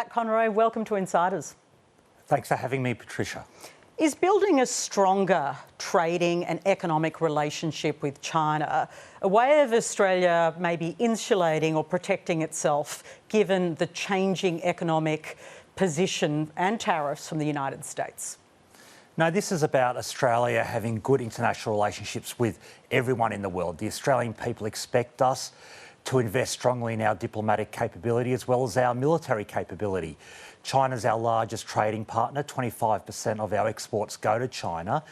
Pat Conroy, welcome to Insiders. Thanks for having me, Patricia. Is building a stronger trading and economic relationship with China a way of Australia maybe insulating or protecting itself given the changing economic position and tariffs from the United States? No, this is about Australia having good international relationships with everyone in the world. The Australian people expect us to invest strongly in our diplomatic capability as well as our military capability. China's our largest trading partner. 25% of our exports go to China.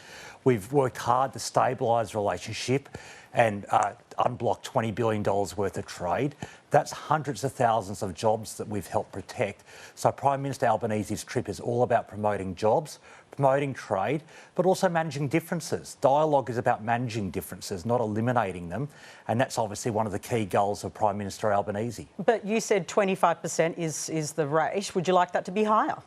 We've worked hard to stabilise the relationship and unblock $20 billion worth of trade. That's hundreds of thousands of jobs that we've helped protect. So Prime Minister Albanese's trip is all about promoting jobs, promoting trade, but also managing differences. Dialogue is about managing differences, not eliminating them. And that's obviously one of the key goals of Prime Minister Albanese. But you said 25% is the rate. Would you like that to be higher?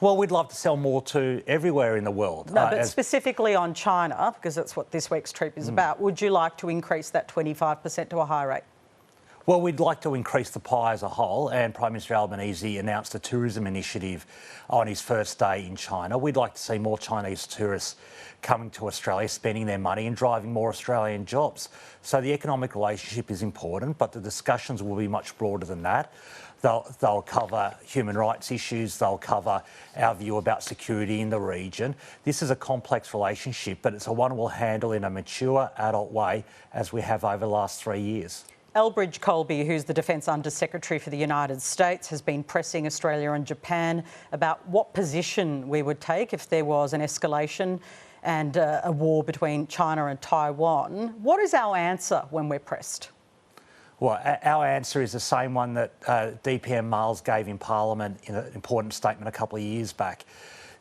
Well, we'd love to sell more to everywhere in the world. No, but specifically on China, because that's what this week's trip is about, would you like to increase that 25% to a higher rate? Well, we'd like to increase the pie as a whole, and Prime Minister Albanese announced a tourism initiative on his first day in China. We'd like to see more Chinese tourists coming to Australia, spending their money and driving more Australian jobs. So the economic relationship is important, but the discussions will be much broader than that. They'll cover human rights issues, they'll cover our view about security in the region. This is a complex relationship, but it's one we'll handle in a mature, adult way, as we have over the last 3 years. Elbridge Colby, who's the Defence Under-Secretary for the United States, has been pressing Australia and Japan about what position we would take if there was an escalation and a war between China and Taiwan. What is our answer when we're pressed? Well, our answer is the same one that DPM Miles gave in Parliament in an important statement a couple of years back.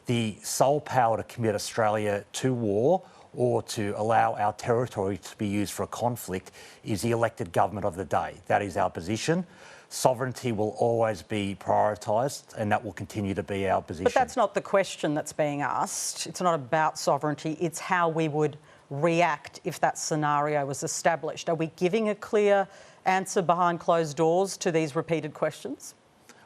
The sole power to commit Australia to war or to allow our territory to be used for a conflict is the elected government of the day. That is our position. Sovereignty will always be prioritised, and that will continue to be our position. But that's not the question that's being asked. It's not about sovereignty. It's how we would react if that scenario was established. Are we giving a clear answer behind closed doors to these repeated questions?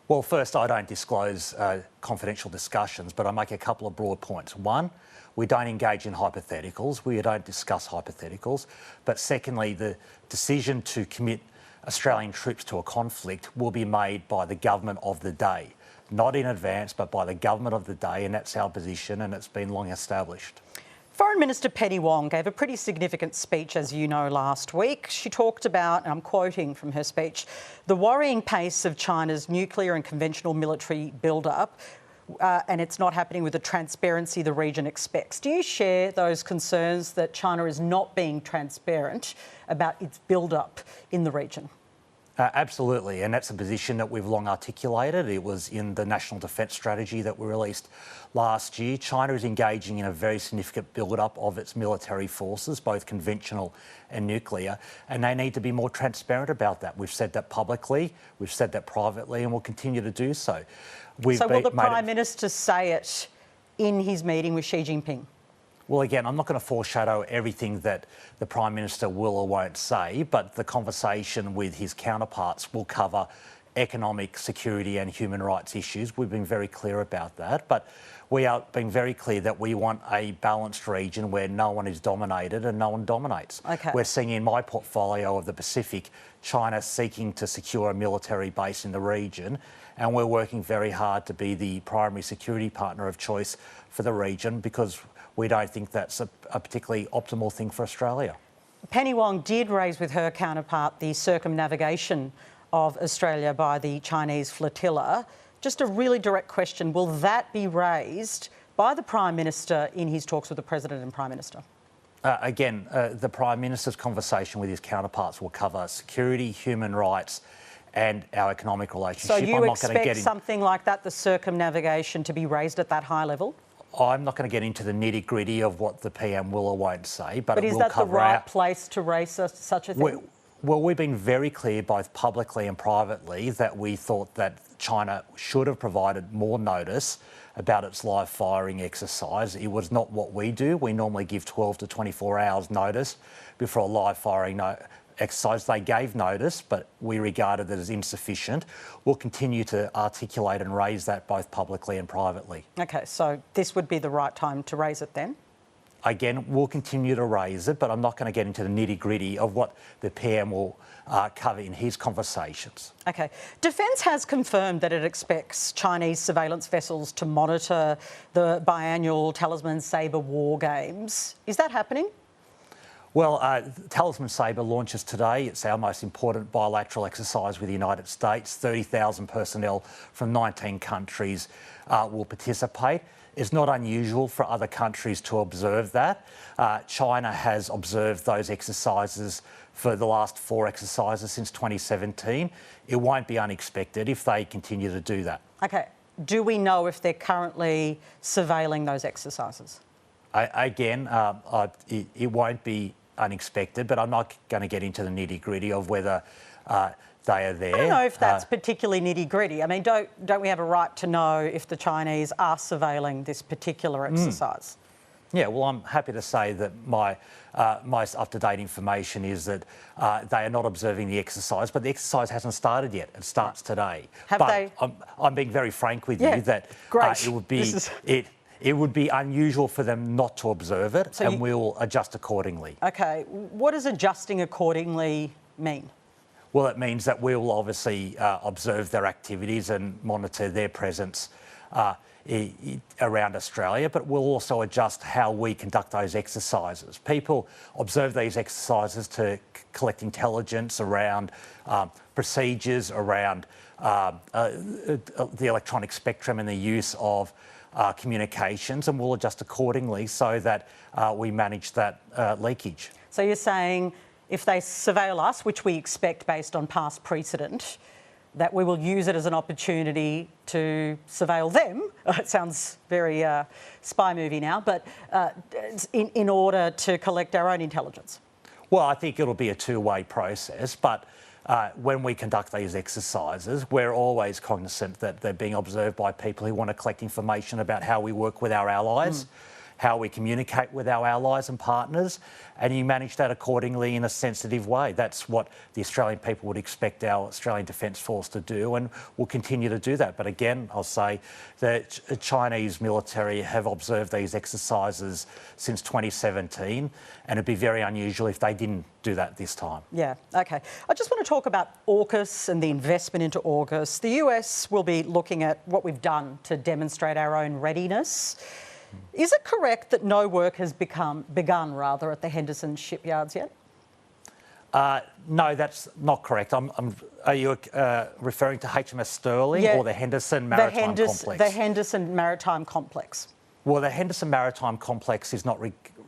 Well, first, I don't disclose confidential discussions, but I make a couple of broad points. One, we don't engage in hypotheticals. We don't discuss hypotheticals. But secondly, the decision to commit Australian troops to a conflict will be made by the government of the day. Not in advance, but by the government of the day, and that's our position, and it's been long established. Foreign Minister Penny Wong gave a pretty significant speech, as you know, last week. She talked about, and I'm quoting from her speech, the worrying pace of China's nuclear and conventional military build-up, and it's not happening with the transparency the region expects. Do you share those concerns that China is not being transparent about its build-up in the region? Absolutely, and that's a position that we've long articulated. It was in the National Defence Strategy that we released last year. China is engaging in a very significant build-up of its military forces, both conventional and nuclear, and they need to be more transparent about that. We've said that publicly, we've said that privately, and we'll continue to do so. So will the Prime Minister say it in his meeting with Xi Jinping? Well, again, I'm not going to foreshadow everything that the Prime Minister will or won't say, but the conversation with his counterparts will cover economic, security and human rights issues. We've been very clear about that, but we are being very clear that we want a balanced region where no one is dominated and no one dominates. Okay. We're seeing in my portfolio of the Pacific, China seeking to secure a military base in the region, and we're working very hard to be the primary security partner of choice for the region because we don't think that's a particularly optimal thing for Australia. Penny Wong did raise with her counterpart the circumnavigation of Australia by the Chinese flotilla. Just a really direct question, will that be raised by the Prime Minister in his talks with the President and Prime Minister? Again, the Prime Minister's conversation with his counterparts will cover security, human rights and our economic relationship. So you expect something like that, the circumnavigation, to be raised at that high level? I'm not going to get into the nitty-gritty of what the PM will or won't say, but it will cover... But is that the right place to raise such a thing? Well, we've been very clear, both publicly and privately, that we thought that China should have provided more notice about its live firing exercise. It was not what we do. We normally give 12 to 24 hours notice before a live firing exercise. They gave notice, but we regarded it as insufficient. We'll continue to articulate and raise that both publicly and privately. Okay, so this would be the right time to raise it then? Again, we'll continue to raise it, but I'm not going to get into the nitty-gritty of what the PM will cover in his conversations. Okay. Defence has confirmed that it expects Chinese surveillance vessels to monitor the biannual Talisman Sabre war games. Is that happening? Well, Talisman Sabre launches today. It's our most important bilateral exercise with the United States. 30,000 personnel from 19 countries will participate. It's not unusual for other countries to observe that. China has observed those exercises for the last 4 exercises since 2017. It won't be unexpected if they continue to do that. Okay. Do we know if they're currently surveilling those exercises? It won't be unexpected, but I'm not going to get into the nitty-gritty of whether they are there. I don't know if that's particularly nitty-gritty. I mean, don't we have a right to know if the Chinese are surveilling this particular exercise? Yeah, well, I'm happy to say that my most up-to-date information is that they are not observing the exercise, but the exercise hasn't started yet. It starts today. I'm being very frank with you that it would be unusual for them not to observe it, so we'll adjust accordingly. Okay. What does adjusting accordingly mean? Well, it means that we will obviously observe their activities and monitor their presence around Australia, but we'll also adjust how we conduct those exercises. People observe these exercises to collect intelligence around procedures, around the electronic spectrum and the use of communications, and we'll adjust accordingly so that we manage that leakage. So you're saying if they surveil us, which we expect based on past precedent, that we will use it as an opportunity to surveil them. It sounds very spy movie now, but in order to collect our own intelligence. Well, I think it'll be a two-way process, but when we conduct these exercises, we're always cognizant that they're being observed by people who want to collect information about how we work with our allies, how we communicate with our allies and partners, and you manage that accordingly in a sensitive way. That's what the Australian people would expect our Australian Defence Force to do, and we'll continue to do that. But again, I'll say that the Chinese military have observed these exercises since 2017, and it'd be very unusual if they didn't do that this time. Yeah, okay. I just want to talk about AUKUS and the investment into AUKUS. The US will be looking at what we've done to demonstrate our own readiness. Is it correct that no work has begun at the Henderson shipyards yet? No, that's not correct. Are you referring to HMS Sterling or the Henderson Maritime Complex? The Henderson Maritime Complex. Well, the Henderson Maritime Complex is not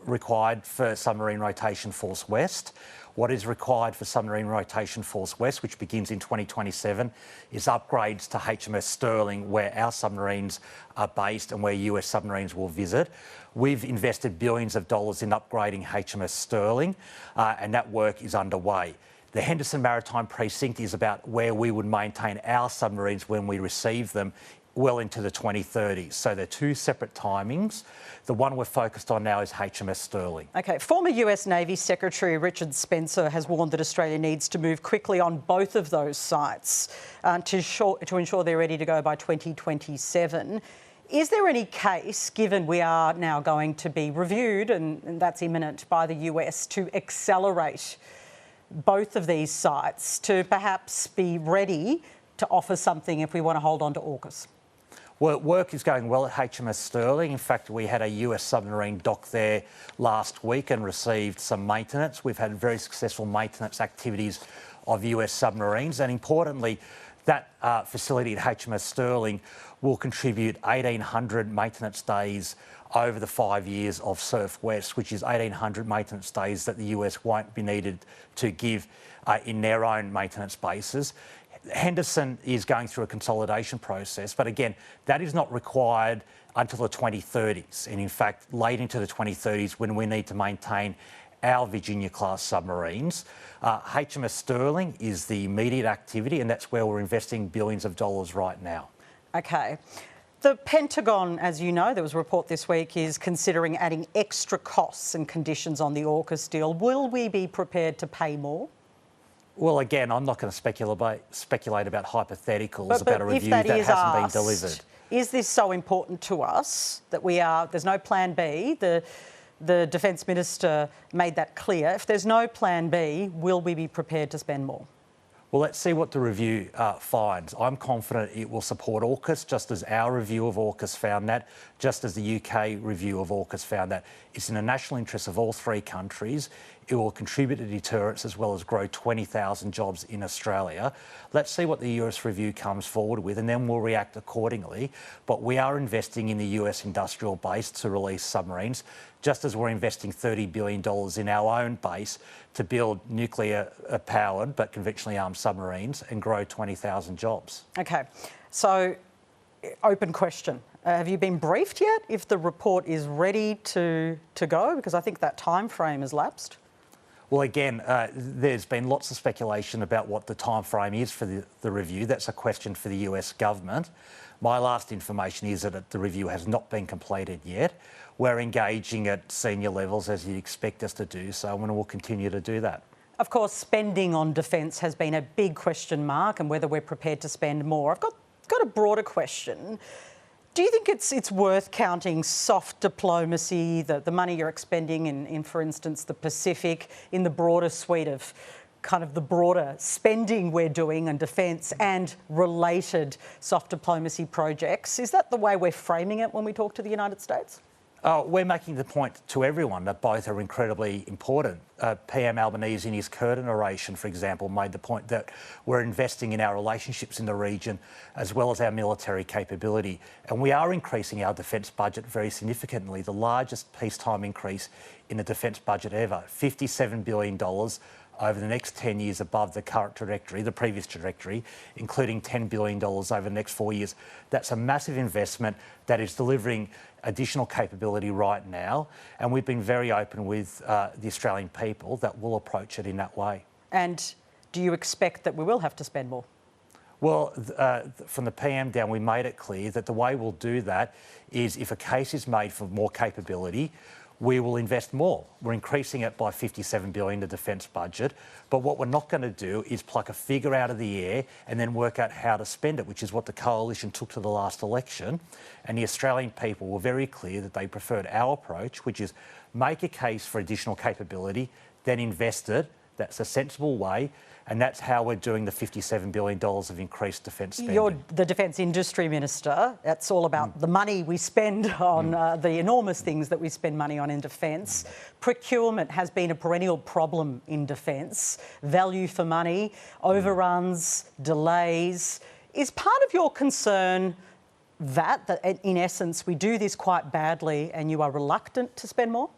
required for Submarine Rotation Force West. What is required for Submarine Rotation Force West, which begins in 2027, is upgrades to HMS Sterling, where our submarines are based and where US submarines will visit. We've invested billions of dollars in upgrading HMS Sterling, and that work is underway. The Henderson Maritime Precinct is about where we would maintain our submarines when we receive them well into the 2030s. So they're two separate timings. The one we're focused on now is HMS Sterling. Okay. Former US Navy Secretary Richard Spencer has warned that Australia needs to move quickly on both of those sites to ensure they're ready to go by 2027. Is there any case, given we are now going to be reviewed, and that's imminent, by the US, to accelerate both of these sites to perhaps be ready to offer something if we want to hold on to AUKUS? Well, work is going well at HMS Sterling. In fact, we had a US submarine dock there last week and received some maintenance. We've had very successful maintenance activities of US submarines, and importantly, that facility at HMS Sterling will contribute 1,800 maintenance days over the 5 years of Surf West, which is 1,800 maintenance days that the US won't be needed to give in their own maintenance bases. Henderson is going through a consolidation process, but again, that is not required until the 2030s, and in fact, late into the 2030s when we need to maintain our Virginia-class submarines. HMS Sterling is the immediate activity, and that's where we're investing billions of dollars right now. Okay. The Pentagon, as you know, there was a report this week, is considering adding extra costs and conditions on the AUKUS deal. Will we be prepared to pay more? Well, again, I'm not going to speculate about hypotheticals But about a if review that that is hasn't been asked, delivered. is this so important to us that there's no plan B? The Defence Minister made that clear. If there's no plan B, will we be prepared to spend more? Well, let's see what the review finds. I'm confident it will support AUKUS, just as our review of AUKUS found that, just as the UK review of AUKUS found that. It's in the national interest of all three countries. It will contribute to deterrence as well as grow 20,000 jobs in Australia. Let's see what the US review comes forward with, and then we'll react accordingly. But we are investing in the US industrial base to release submarines, just as we're investing $30 billion in our own base to build nuclear-powered but conventionally armed submarines and grow 20,000 jobs. Okay, so open question. Have you been briefed yet if the report is ready to go? Because I think that time frame has lapsed. Well, again, there's been lots of speculation about what the time frame is for the review. That's a question for the US government. My last information is that the review has not been completed yet. We're engaging at senior levels, as you'd expect us to do so, and we'll continue to do that. Of course, spending on defence has been a big question mark, and whether we're prepared to spend more. I've got a broader question. Do you think it's worth counting soft diplomacy, the money you're expending in, for instance, the Pacific, in the broader suite of kind of the broader spending we're doing on defence and related soft diplomacy projects? Is that the way we're framing it when we talk to the United States? We're making the point to everyone that both are incredibly important. PM Albanese in his Curtin oration, for example, made the point that we're investing in our relationships in the region as well as our military capability. And we are increasing our defence budget very significantly, the largest peacetime increase in the defence budget ever, $57 billion over the next 10 years above the current trajectory, the previous trajectory, including $10 billion over the next 4 years. That's a massive investment that is delivering additional capability right now, and we've been very open with the Australian people that we'll approach it in that way. And do you expect that we will have to spend more? Well, from the PM down, we made it clear that the way we'll do that is if a case is made for more capability, we will invest more. We're increasing it by $57 billion, the defence budget. But what we're not going to do is pluck a figure out of the air and then work out how to spend it, which is what the coalition took to the last election. And the Australian people were very clear that they preferred our approach, which is make a case for additional capability, then invest it. That's a sensible way. And that's how we're doing the $57 billion of increased defence spending. You're the Defence Industry Minister. That's all about the money we spend on the enormous things that we spend money on in defence. Procurement has been a perennial problem in defence. Value for money, overruns, delays. Is part of your concern that in essence we do this quite badly and you are reluctant to spend more?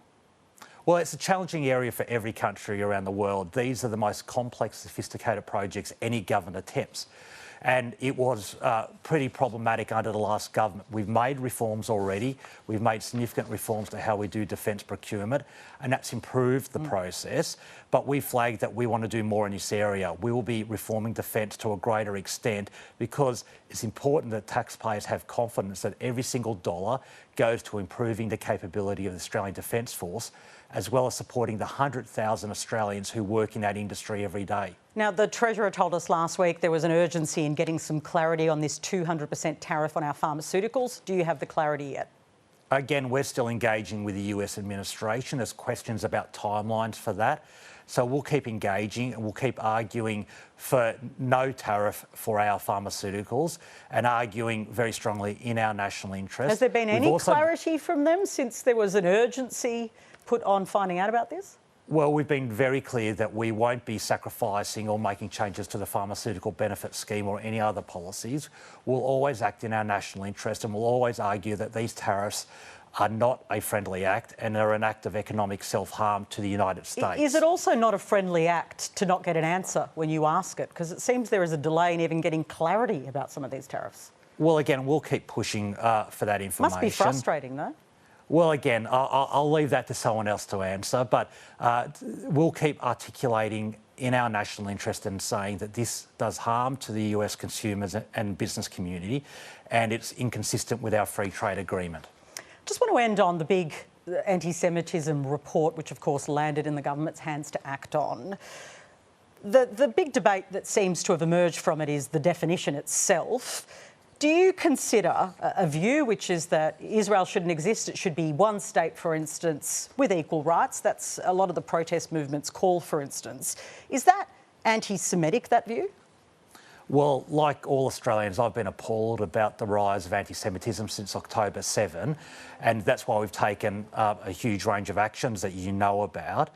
Well, it's a challenging area for every country around the world. These are the most complex, sophisticated projects any government attempts. And it was pretty problematic under the last government. We've made reforms already. We've made significant reforms to how we do defence procurement, and that's improved the process. But we flagged that we want to do more in this area. We will be reforming defence to a greater extent because it's important that taxpayers have confidence that every single dollar goes to improving the capability of the Australian Defence Force, as well as supporting the 100,000 Australians who work in that industry every day. Now, the Treasurer told us last week there was an urgency in getting some clarity on this 200% tariff on our pharmaceuticals. Do you have the clarity yet? Again, we're still engaging with the US administration. There's questions about timelines for that. So we'll keep engaging and we'll keep arguing for no tariff for our pharmaceuticals and arguing very strongly in our national interest. Has there been any clarity from them since there was an urgency put on finding out about this? Well, we've been very clear that we won't be sacrificing or making changes to the pharmaceutical benefit scheme or any other policies. We'll always act in our national interest and we'll always argue that these tariffs are not a friendly act and are an act of economic self-harm to the United States. Is it also not a friendly act to not get an answer when you ask it? Because it seems there is a delay in even getting clarity about some of these tariffs. Well, again, we'll keep pushing for that information. Must be frustrating, though. Well, again, I'll leave that to someone else to answer, but we'll keep articulating in our national interest and saying that this does harm to the US consumers and business community, and it's inconsistent with our free trade agreement. Just want to end on the big anti-Semitism report, which of course landed in the government's hands to act on. The big debate that seems to have emerged from it is the definition itself. Do you consider a view which is that Israel shouldn't exist, it should be one state, for instance, with equal rights? That's a lot of the protest movements call, for instance. Is that anti-Semitic, that view? Well, like all Australians, I've been appalled about the rise of anti-Semitism since October 7, and that's why we've taken a huge range of actions that you know about.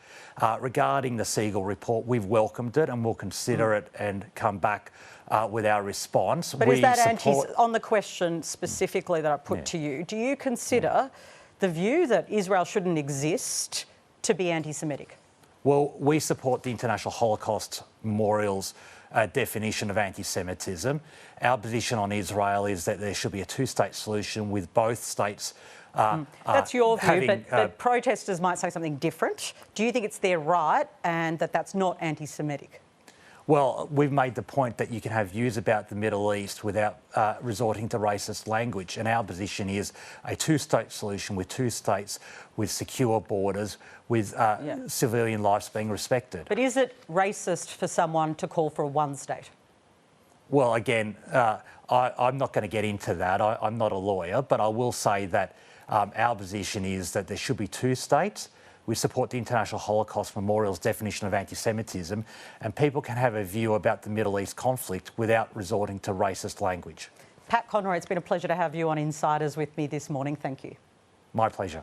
Regarding the Siegel report, we've welcomed it and we'll consider it and come back with our response. But is that on the question specifically that I put to you, do you consider the view that Israel shouldn't exist to be anti-Semitic? Well, we support the International Holocaust Memorial's definition of anti-Semitism. Our position on Israel is that there should be a two-state solution with both states. That's your view, but protesters might say something different. Do you think it's their right and that that's not anti-Semitic? Well, we've made the point that you can have views about the Middle East without resorting to racist language, and our position is a two-state solution with two states with secure borders, with civilian lives being respected. But is it racist for someone to call for a one state? Well, again, I'm not going to get into that. I'm not a lawyer, but I will say that our position is that there should be two states. We support the International Holocaust Memorial's definition of anti-Semitism, and people can have a view about the Middle East conflict without resorting to racist language. Pat Conroy, it's been a pleasure to have you on Insiders with me this morning. Thank you. My pleasure.